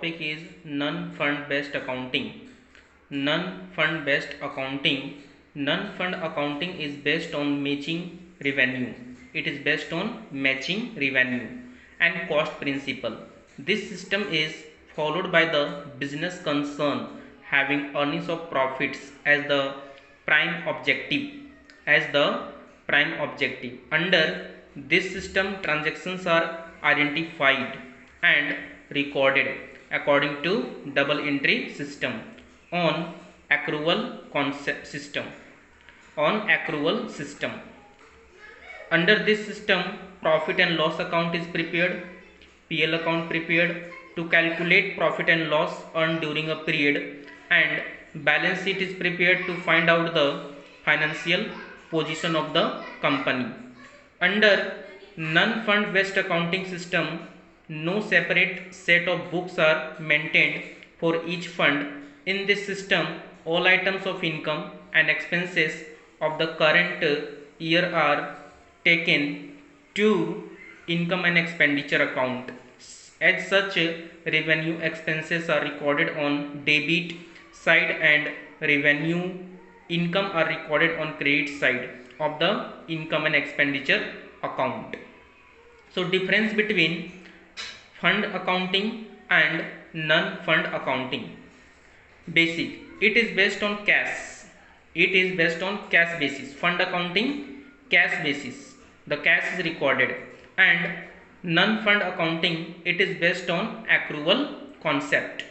topic is non-fund based accounting. Non-fund based accounting. Non-fund accounting is based on matching revenue. It is based on matching revenue and cost principle. This system is followed by the business concern having earnings of profits as the prime objective. Under this system, transactions are identified and recorded according to double entry system on accrual concept system Under this system, profit and loss account is prepared, PL account prepared to calculate profit and loss earned during a period, and balance sheet is prepared to find out the financial position of the company. Under non-fund based accounting system, no separate set of books are maintained for each fund. In this system, all items of income and expenses of the current year are taken to income and expenditure account. As such, revenue expenses are recorded on debit side and revenue income are recorded on credit side of the income and expenditure account. So difference between fund accounting and non-fund accounting. Basic, it is based on cash. Basis. Fund accounting, cash basis. The cash is recorded. And non-fund accounting, it is based on accrual concept.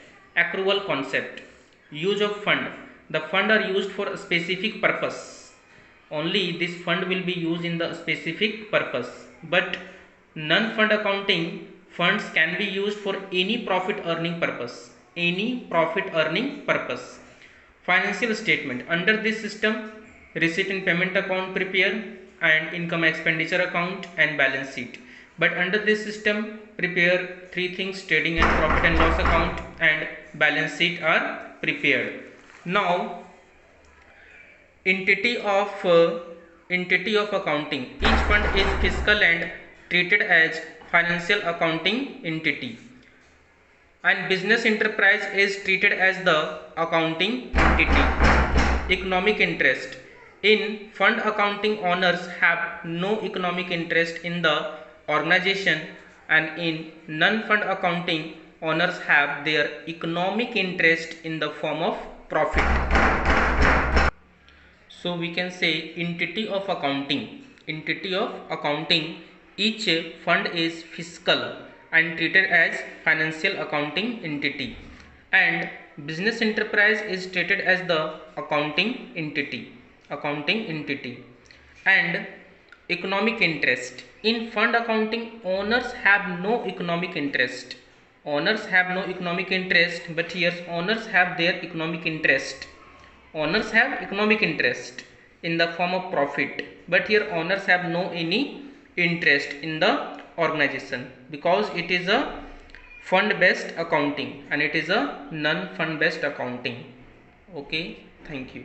Use of fund. The fund are used for a specific purpose. Only this fund will be used in the specific purpose. But non-fund accounting, funds can be used for any profit earning purpose. Financial statement. Under this system, receipt and payment account prepare and income expenditure account and balance sheet. But under this system, prepare three things: trading and profit and loss account and balance sheet are prepared. Now, entity of accounting. Each fund is fiscal and treated as financial accounting entity, and business enterprise is treated as the accounting entity. Economic interest. In fund accounting, owners have no economic interest in the organization, and in non-fund accounting, owners have their economic interest in the form of profit. So we can say entity of accounting. Each fund is fiscal and treated as financial accounting entity, and business enterprise is treated as the accounting entity. And economic interest. In fund accounting, owners have no economic interest. But here owners have their economic interest. Owners have economic interest in the form of profit, but here owners have no any interest in the organization, because it is a fund based accounting and it is a non fund based accounting. Okay, thank you.